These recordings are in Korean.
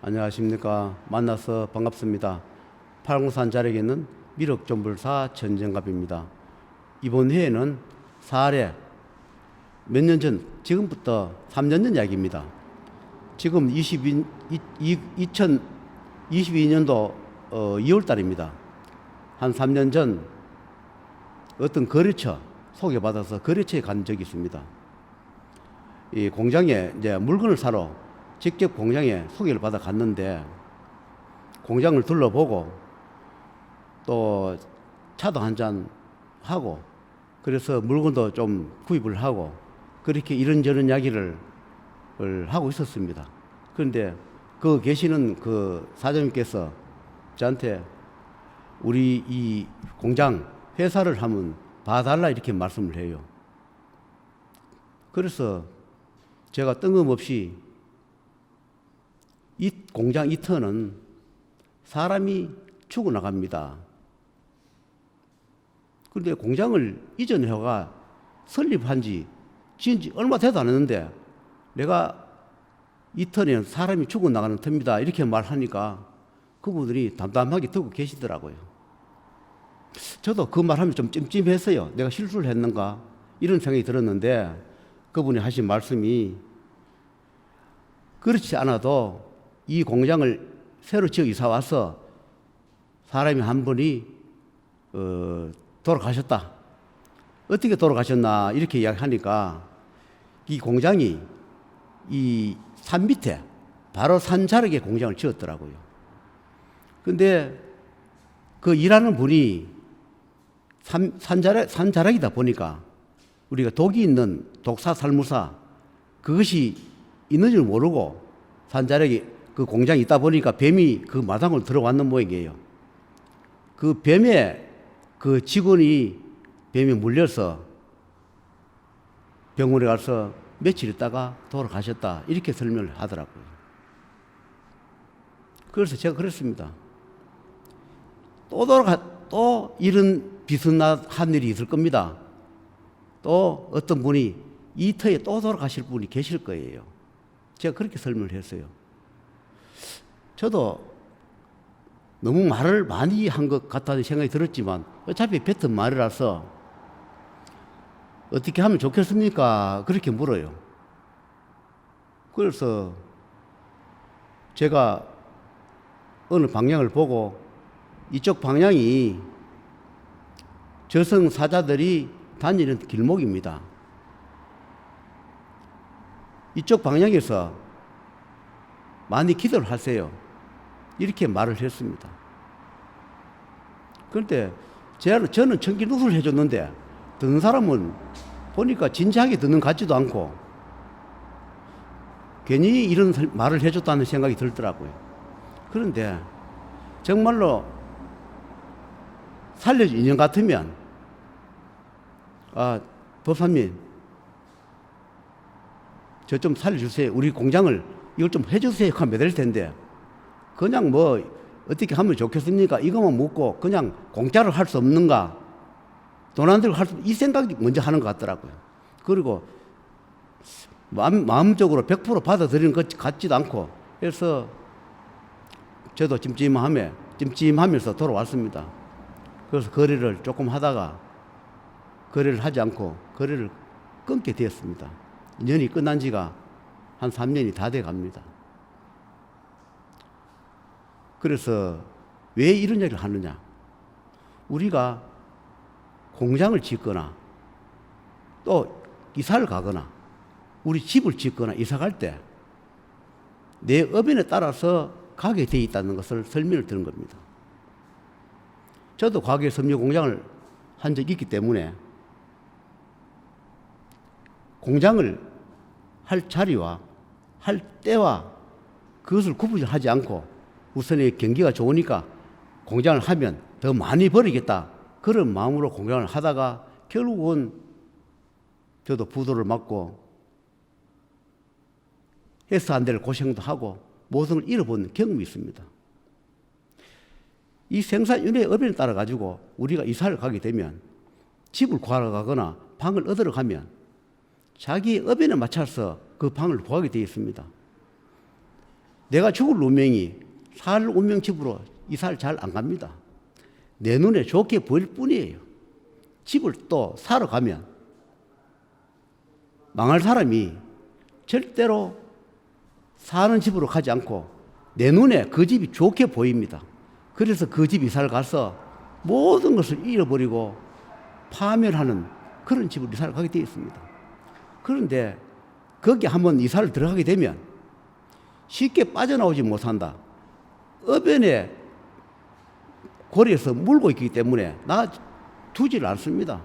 안녕하십니까. 만나서 반갑습니다. 팔공산 자락에 있는 미륵존불사 전정갑입니다. 이번 회에는 사례 몇 년 전, 지금부터 3년 전 이야기입니다. 지금 2022년도 2월 달입니다. 한 3년 전 어떤 거래처 소개받아서 거래처에 간 적이 있습니다. 이 공장에 이제 물건을 사러 직접 공장에 소개를 받아 갔는데, 공장을 둘러보고 또 차도 한잔 하고, 그래서 물건도 좀 구입을 하고, 그렇게 이런저런 이야기를 하고 있었습니다. 그런데 그 계시는 그 사장님께서 저한테 우리 이 공장 회사를 한번 봐달라 이렇게 말씀을 해요. 그래서 제가 뜬금없이 이 공장 이 터는 사람이 죽어나갑니다. 그런데 공장을 이전 회사가 설립한 지 지은 지 얼마 되도 안 했는데 내가 이 터는 사람이 죽어나가는 터입니다 이렇게 말하니까 그분들이 담담하게 듣고 계시더라고요. 저도 그 말하면 좀 찜찜했어요. 내가 실수를 했는가 이런 생각이 들었는데, 그분이 하신 말씀이 그렇지 않아도 이 공장을 새로 지어 이사 와서 사람이 한 분이 돌아가셨다. 어떻게 돌아가셨나 이렇게 이야기하니까, 이 공장이 이 산 밑에 바로 산 자락에 공장을 지었더라고요. 근데 그 일하는 분이 산 자락이다 보니까 우리가 독이 있는 독사 살무사 그것이 있는 줄 모르고 산자락에 그 공장이 있다 보니까 뱀이 그 마당으로 들어왔는 모양이에요. 그 뱀에 그 직원이 뱀에 물려서 병원에 가서 며칠 있다가 돌아가셨다 이렇게 설명을 하더라고요. 그래서 제가 그랬습니다. 또 이런 비슷한 일이 있을 겁니다. 또 어떤 분이 이 터에 또 돌아가실 분이 계실 거예요. 제가 그렇게 설명을 했어요. 저도 너무 말을 많이 한 것 같다는 생각이 들었지만 어차피 뱉은 말이라서 어떻게 하면 좋겠습니까? 그렇게 물어요. 그래서 제가 어느 방향을 보고 이쪽 방향이 저승사자들이 다니는 길목입니다. 이쪽 방향에서 많이 기도를 하세요. 이렇게 말을 했습니다. 그런데 저는 청기누수를 해줬는데 듣는 사람은 보니까 진지하게 듣는 것 같지도 않고 괜히 이런 말을 해줬다는 생각이 들더라고요. 그런데 정말로 살려준 인연 같으면 법사님 저 좀 살려주세요. 우리 공장을 이걸 좀 해주세요. 하면 될 텐데 그냥 뭐 어떻게 하면 좋겠습니까? 이것만 묻고 그냥 공짜로 할 수 없는가? 돈 안 들고 할 수, 이 생각이 먼저 하는 것 같더라고요. 그리고 마음적으로 100% 받아들이는 것 같지도 않고, 그래서 저도 찜찜하면서 돌아왔습니다. 그래서 거래를 조금 하다가 거래를 하지 않고 거래를 끊게 되었습니다. 인연이 끝난 지가 한 3년이 다 돼 갑니다. 그래서 왜 이런 얘기를 하느냐? 우리가 공장을 짓거나 또 이사를 가거나 우리 집을 짓거나 이사 갈 때 내 의견에 따라서 가게 되어 있다는 것을 설명을 드는 겁니다. 저도 과거에 섬유 공장을 한 적이 있기 때문에 공장을 할 자리와 할 때와 그것을 구분하지 않고 우선의 경기가 좋으니까 공장을 하면 더 많이 벌이겠다 그런 마음으로 공장을 하다가 결국은 저도 부도를 맞고 해서 안 될 고생도 하고 모든 걸 잃어본 경험이 있습니다. 이 생산윤회의 의견에 따라 가지고 우리가 이사를 가게 되면 집을 구하러 가거나 방을 얻으러 가면 자기 의견에 맞춰서 그 방을 구하게 되어 있습니다. 내가 죽을 운명이 살 운명 집으로 이사를 잘 안 갑니다. 내 눈에 좋게 보일 뿐이에요. 집을 또 사러 가면 망할 사람이 절대로 사는 집으로 가지 않고 내 눈에 그 집이 좋게 보입니다. 그래서 그 집 이사를 가서 모든 것을 잃어버리고 파멸하는 그런 집으로 이사를 가게 되어 있습니다. 그런데 거기 한번 이사를 들어가게 되면 쉽게 빠져나오지 못한다. 어변에 고리에서 물고 있기 때문에 나 두지를 않습니다.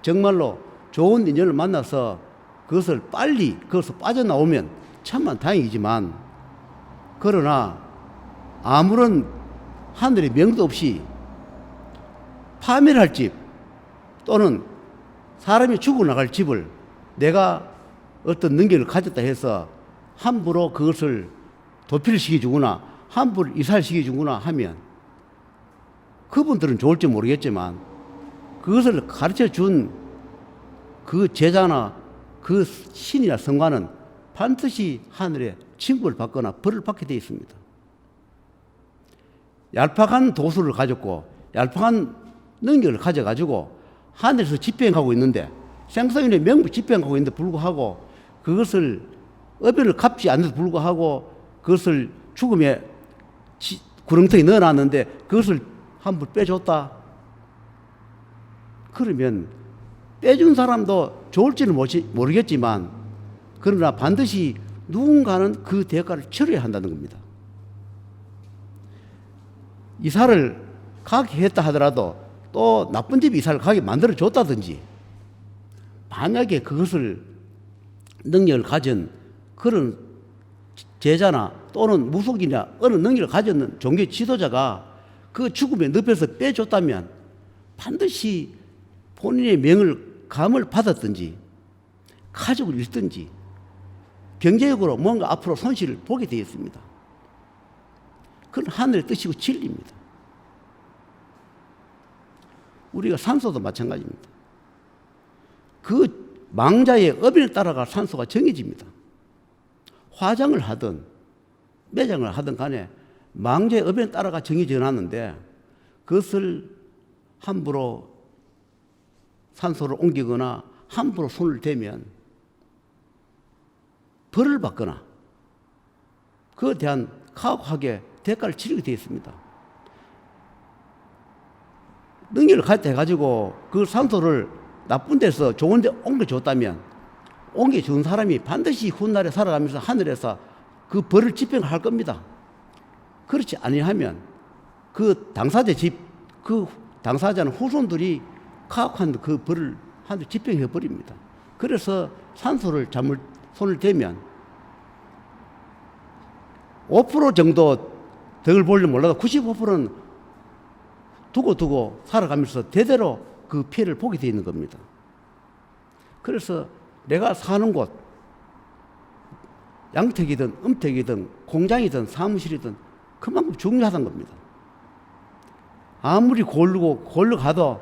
정말로 좋은 인연을 만나서 그것을 빨리 그것을 빠져나오면 참만 다행이지만, 그러나 아무런 하늘의 명도 없이 파멸할 집 또는 사람이 죽어나갈 집을 내가 어떤 능력을 가졌다 해서 함부로 그것을 도피를 시켜주거나 함부로 이사를 시켜주거나 하면 그분들은 좋을지 모르겠지만 그것을 가르쳐 준 그 제자나 그 신이나 성관은 반드시 하늘에 징벌을 받거나 벌을 받게 되어 있습니다. 얄팍한 도수를 가졌고 얄팍한 능력을 가져가지고 하늘에서 집행하고 있는데, 생사윤의 명부 집행하고 있는데 불구하고 그것을 어변을 갚지 않는데도 불구하고 그것을 죽음의 구렁텅이에 넣어놨는데 그것을 함부로 빼줬다. 그러면 빼준 사람도 좋을지는 모르겠지만 그러나 반드시 누군가는 그 대가를 치러야 한다는 겁니다. 이사를 가게 했다 하더라도 또 나쁜 집 이사를 가게 만들어 줬다든지, 만약에 그것을 능력을 가진 그런 제자나 또는 무속이나 어느 능력을 가졌는 종교 지도자가 그 죽음의 늪에서 빼줬다면 반드시 본인의 명을 감을 받았든지 가족을 잃든지 경제적으로 뭔가 앞으로 손실을 보게 되어 있습니다. 그건 하늘의 뜻이고 진리입니다. 우리가 산소도 마찬가지입니다. 그 망자의 어변을 따라가 산소가 정해집니다. 화장을 하든 매장을 하든 간에 망자의 어변을 따라가 정해져 놨는데 그것을 함부로 산소를 옮기거나 함부로 손을 대면 벌을 받거나 그에 대한 가혹하게 대가를 치르게 되어 있습니다. 능력을 가지고 그 산소를 나쁜 데서 좋은 데 옮겨줬다면 옮겨준 사람이 반드시 훗날에 살아가면서 하늘에서 그 벌을 집행할 겁니다. 그렇지 아니하면 그 당사자 그 당사자는 후손들이 가혹한 그 벌을 하늘 집행해 버립니다. 그래서 산소를 잘못 손을 대면 5% 정도 덕을 볼지 몰라도 95%는 두고 살아가면서 대대로 그 피해를 보게 되어 있는 겁니다. 그래서 내가 사는 곳, 양택이든 음택이든 공장이든 사무실이든 그만큼 중요하다는 겁니다. 아무리 고르고 가도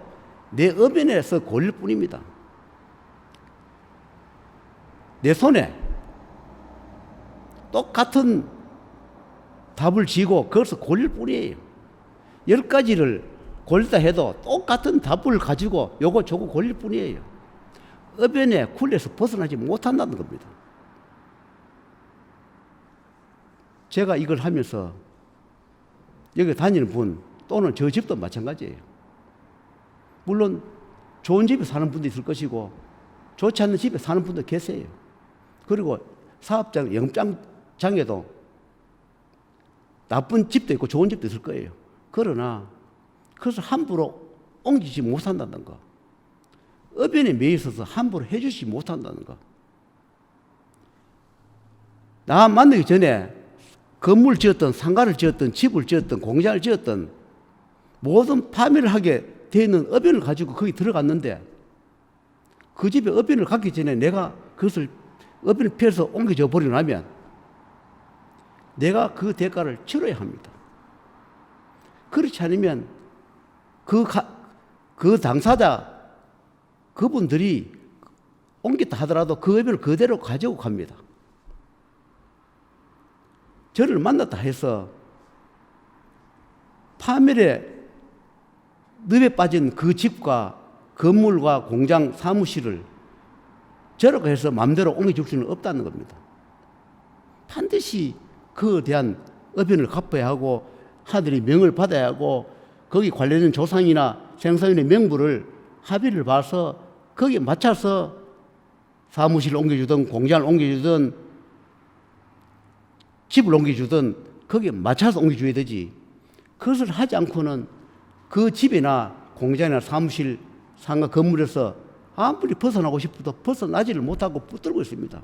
내 어변에서 고를 뿐입니다. 내 손에 똑같은 답을 쥐고 그것을 고를 뿐이에요. 10가지를 고르다 해도 똑같은 답을 가지고 요거 저거 고를 뿐이에요. 어변의 굴레에서 벗어나지 못한다는 겁니다. 제가 이걸 하면서 여기 다니는 분 또는 저 집도 마찬가지예요. 물론 좋은 집에 사는 분도 있을 것이고 좋지 않는 집에 사는 분도 계세요. 그리고 사업장, 영업장에도 나쁜 집도 있고 좋은 집도 있을 거예요. 그러나 그것을 함부로 옮기지 못한다는 거, 어변에 매여 있어서 함부로 해주지 못한다는 거. 나 만나기 전에 건물 지었던, 상가를 지었던, 집을 지었던, 공장을 지었던 모든 파멸을 하게 되어 있는 어변을 가지고 거기 들어갔는데 그 집에 어변을 갖기 전에 내가 그것을 어변을 피해서 옮겨져 버리고 나면 내가 그 대가를 치러야 합니다. 그렇지 않으면 그 당사자 그분들이 옮겼다 하더라도 그 어변을 그대로 가지고 갑니다. 저를 만났다 해서 파멸의 늪에 빠진 그 집과 건물과 공장, 사무실을 저라고 해서 마음대로 옮겨줄 수는 없다는 겁니다. 반드시 그에 대한 업연을 갚아야 하고 하늘이 명을 받아야 하고 거기 관련된 조상이나 생사인의 명부를 합의를 봐서 거기에 맞춰서 사무실을 옮겨주든 공장을 옮겨주든 집을 옮겨주든 거기에 맞춰서 옮겨줘야 되지. 그것을 하지 않고는 그 집이나 공장이나 사무실, 상가 건물에서 아무리 벗어나고 싶어도 벗어나지를 못하고 붙들고 있습니다.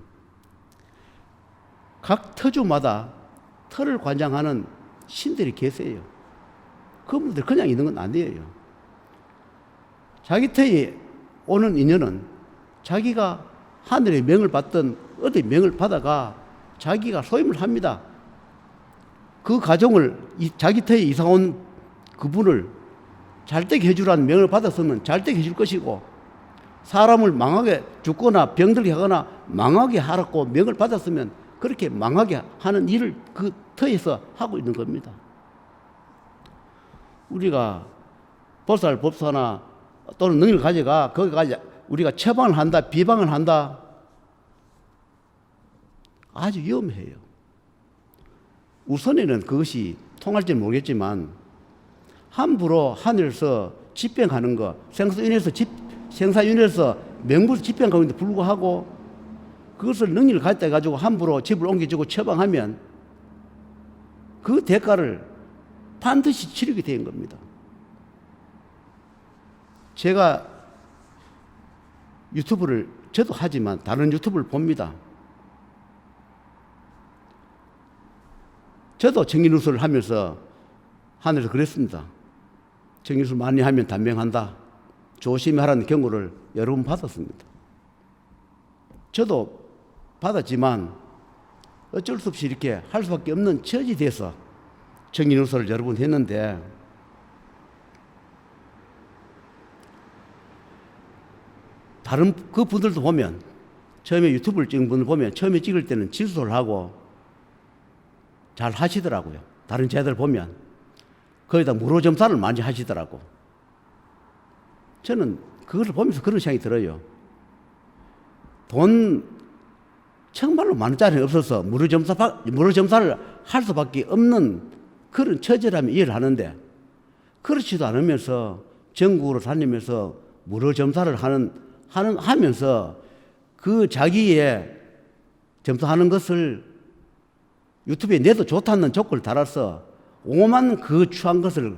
각 터주마다 터를 관장하는 신들이 계세요. 그분들 그냥 있는 건 아니에요. 자기 터에 오는 인연은 자기가 하늘의 명을 받든 어디 명을 받아가 자기가 소임을 합니다. 그 가정을 자기 터에 이사 온 그분을 잘되게 해주라는 명을 받았으면 잘되게 해줄 것이고, 사람을 망하게 죽거나 병들게 하거나 망하게 하라고 명을 받았으면 그렇게 망하게 하는 일을 그 터에서 하고 있는 겁니다. 우리가 보살, 법사나 또는 능력을 가져가 거기 가서 우리가 처방을 한다, 비방을 한다, 아주 위험해요. 우선에는 그것이 통할지는 모르겠지만 함부로 하늘에서 집행하는 것, 생사윤회에서 명부에서 집행하는데 불구하고 그것을 능력을 가졌다 해가지고 함부로 집을 옮겨주고 처방하면 그 대가를 반드시 치르게 된 겁니다. 제가 유튜브를 저도 하지만 다른 유튜브를 봅니다. 저도 정기누설을 하면서 하늘에서 그랬습니다. 정기누설 많이 하면 단명한다. 조심히 하라는 경고를 여러 번 받았습니다. 저도 받았지만 어쩔 수 없이 이렇게 할 수밖에 없는 처지 돼서 정기누설을 여러 번 했는데, 다른 그 분들도 보면 처음에 유튜브를 찍은 분들 보면 처음에 찍을 때는 질소를 하고 잘 하시더라고요. 다른 제자들 보면 거기다 무료점사를 많이 하시더라고. 저는 그걸 보면서 그런 생각이 들어요. 돈 정말로 만 원짜리 없어서 무료점사를 할 수밖에 없는 그런 처지라면 이해를 하는데, 그렇지도 않으면서 전국으로 다니면서 무료점사를 하면서 그 자기의 점사하는 것을 유튜브에 내도 좋다는 조건을 달아서 오만 그 추한 것을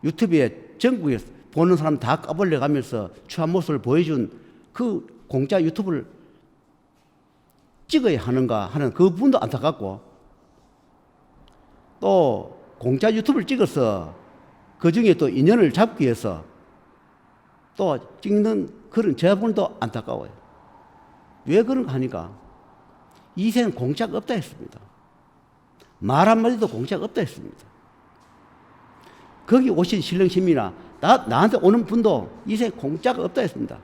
유튜브에 전국에 보는 사람 다 까벌려 가면서 추한 모습을 보여준 그 공짜 유튜브를 찍어야 하는가 하는 그 부분도 안타깝고, 또 공짜 유튜브를 찍어서 그 중에 또 인연을 잡기 위해서 또 찍는 그런 저분도 안타까워요. 왜 그런가 하니까 이 생은 공짜가 없다 했습니다. 말 한마디도 공짜가 없다 했습니다. 거기 오신 신령심이나 나한테 오는 분도 이 생에 공짜가 없다 했습니다.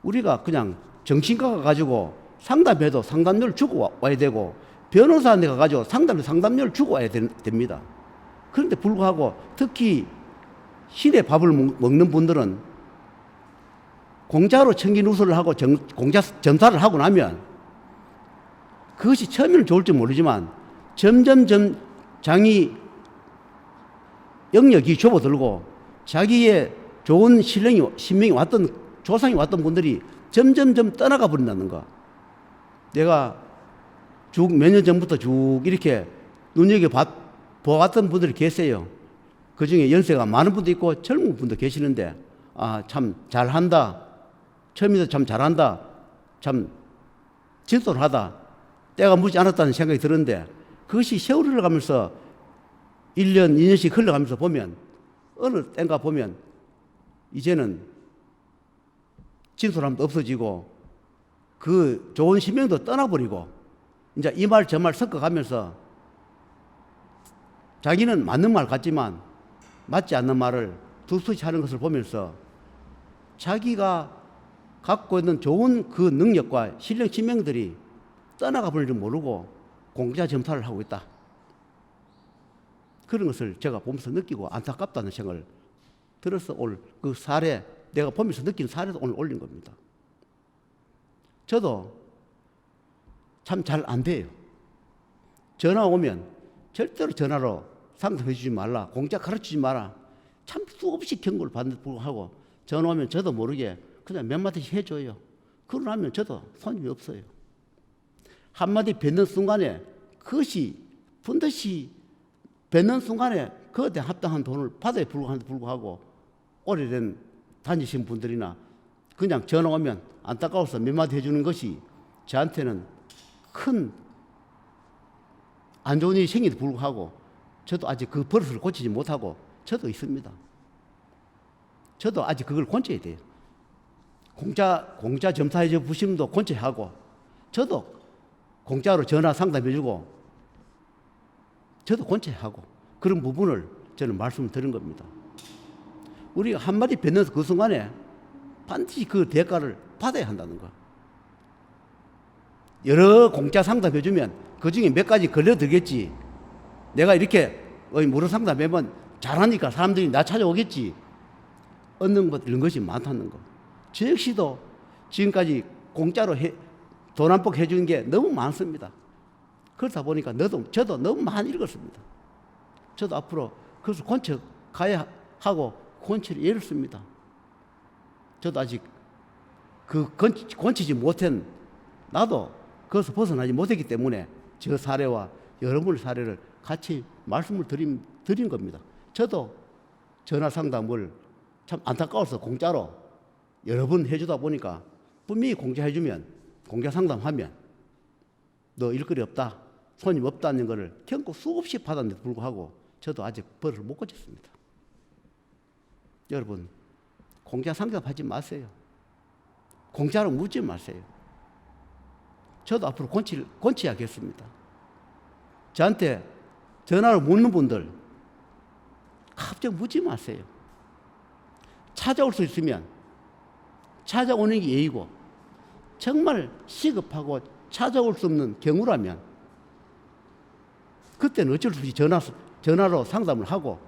우리가 그냥 정신과 가가지고 상담해도 상담료를 주고 와야 되고, 변호사한테 가가지고 상담료를 주고 와야 됩니다. 그런데 불구하고 특히 신의 밥을 먹는 분들은 공짜로 청기누설을 하고 공짜 점사를 하고 나면 그것이 처음에는 좋을지 모르지만 점점점 장이 영역이 접어들고 자기의 좋은 신명이 왔던 조상이 왔던 분들이 점점점 떠나가 버린다는 거. 내가 쭉 몇 년 전부터 쭉 이렇게 눈여겨보았던 분들이 계세요. 그 중에 연세가 많은 분도 있고 젊은 분도 계시는데, 아, 참 잘한다. 처음에도 참 잘한다. 참 진솔하다. 때가 묻지 않았다는 생각이 들었는데, 그것이 세월이 흘러가면서 1년, 2년씩 흘러가면서 보면 어느 때인가 보면 이제는 진솔함도 없어지고 그 좋은 신명도 떠나버리고 이제 이 말 저 말 섞어가면서 자기는 맞는 말 같지만 맞지 않는 말을 두서치 하는 것을 보면서 자기가 갖고 있는 좋은 그 능력과 신령 신명들이 떠나가 버릴 줄 모르고 공자 점사를 하고 있다. 그런 것을 제가 보면서 느끼고 안타깝다는 생각을 들어서 오늘 그 사례, 내가 보면서 느낀 사례도 오늘 올린 겁니다. 저도 참 잘 안 돼요. 전화 오면 절대로 전화로 상담해 주지 말라, 공짜 가르치지 마라. 참 수없이 경고를 받는 불구하고 전화 오면 저도 모르게 그냥 몇 마디씩 해줘요. 그러고 나면 저도 손님이 없어요. 한마디 뱉는 순간에 그것이 분듯이 뱉는 순간에 그것에 합당한 돈을 받아야 불구하고 오래된 다니신 분들이나 그냥 전화 오면 안타까워서 몇 마디 해주는 것이 저한테는 큰 안 좋은 일이 생기도 불구하고 저도 아직 그 버릇을 고치지 못하고 저도 있습니다. 저도 아직 그걸 고쳐야 돼요. 공짜 점사해 주시는 분도 고쳐야 하고 저도 공짜로 전화 상담해주고 저도 고쳐야 하고 그런 부분을 저는 말씀을 드린 겁니다. 우리가 한마디 뱉는 그 순간에 반드시 그 대가를 받아야 한다는 거. 여러 공짜 상담해주면 그 중에 몇 가지 걸려들겠지. 내가 이렇게 무료 상담하면 잘하니까 사람들이 나 찾아오겠지. 얻는 것 이런 것이 많다는 거. 저 역시도 지금까지 공짜로 돈 한 푼 해주는 게 너무 많습니다. 그러다 보니까 저도 너무 많이 읽었습니다. 저도 앞으로 그래서 권처 가야 하고 권처를 잃었습니다. 저도 아직 그 권치지 못한 나도 그것을 벗어나지 못했기 때문에 저 사례와 여러분의 사례를 같이 말씀을 드린 겁니다. 저도 전화 상담을 참 안타까워서 공짜로 여러 번 해주다 보니까 분명히 공짜해주면 공짜 상담하면 너 일거리 없다, 손님 없다는 것을 경고 수없이 받았는데도 불구하고 저도 아직 버릇을 못 고쳤습니다. 여러분 공짜 상담하지 마세요. 공짜로 묻지 마세요. 저도 앞으로 권치하겠습니다. 저한테 전화로 묻는 분들 갑자기 묻지 마세요. 찾아올 수 있으면 찾아오는 게 예의고 정말 시급하고 찾아올 수 없는 경우라면 그때는 어쩔 수 없이 전화로 상담을 하고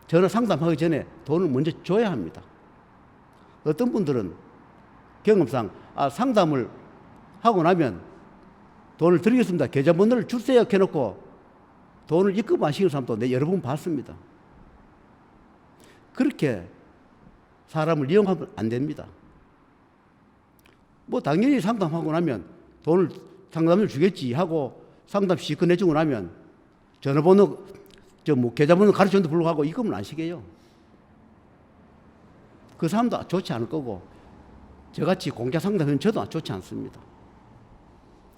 전화 상담하기 전에 돈을 먼저 줘야 합니다. 어떤 분들은 경험상 상담을 하고 나면 돈을 드리겠습니다. 계좌번호를 주세요 해놓고 돈을 입금 안 시키는 사람도 내가 여러 번 봤습니다. 그렇게 사람을 이용하면 안 됩니다. 뭐 당연히 상담하고 나면 돈을 상담을 주겠지 하고 상담 시컷 내주고 나면 전화번호 계좌번호 가르쳤는데 불구하고 입금을 안 시켜요. 그 사람도 좋지 않을 거고 저같이 공짜 상담하면 저도 좋지 않습니다.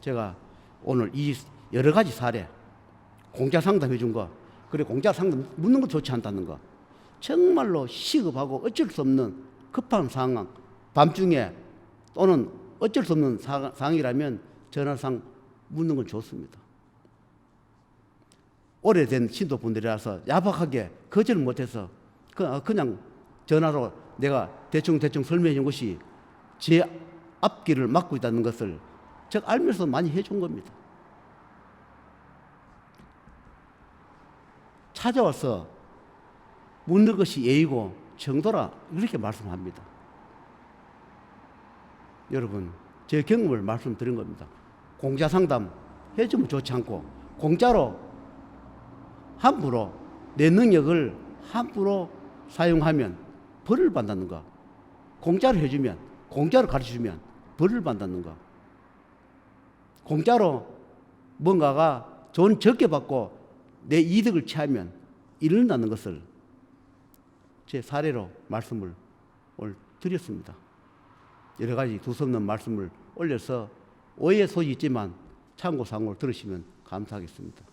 제가 오늘 이 여러 가지 사례 공짜 상담해 준 거 그리고 공짜 상담 묻는 거 좋지 않다는 거 정말로 시급하고 어쩔 수 없는 급한 상황 밤중에 또는 어쩔 수 없는 상황이라면 전화상 묻는 건 좋습니다. 오래된 신도분들이라서 야박하게 거절을 못해서 그냥 전화로 내가 대충 설명해 준 것이 제 앞길을 막고 있다는 것을 제가 알면서 많이 해준 겁니다. 찾아와서 묻는 것이 예의고 정도라 이렇게 말씀합니다. 여러분 제 경험을 말씀드린 겁니다. 공짜 상담 해주면 좋지 않고 공짜로 함부로 내 능력을 함부로 사용하면 벌을 받는 거, 공짜로 해주면 공짜로 가르쳐주면 벌을 받는 거, 공짜로 뭔가가 돈 적게 받고 내 이득을 취하면 잃는다는 것을 제 사례로 말씀을 오늘 드렸습니다. 여러 가지 두서없는 말씀을 올려서 오해의 소지 있지만 참고사항으로 들으시면 감사하겠습니다.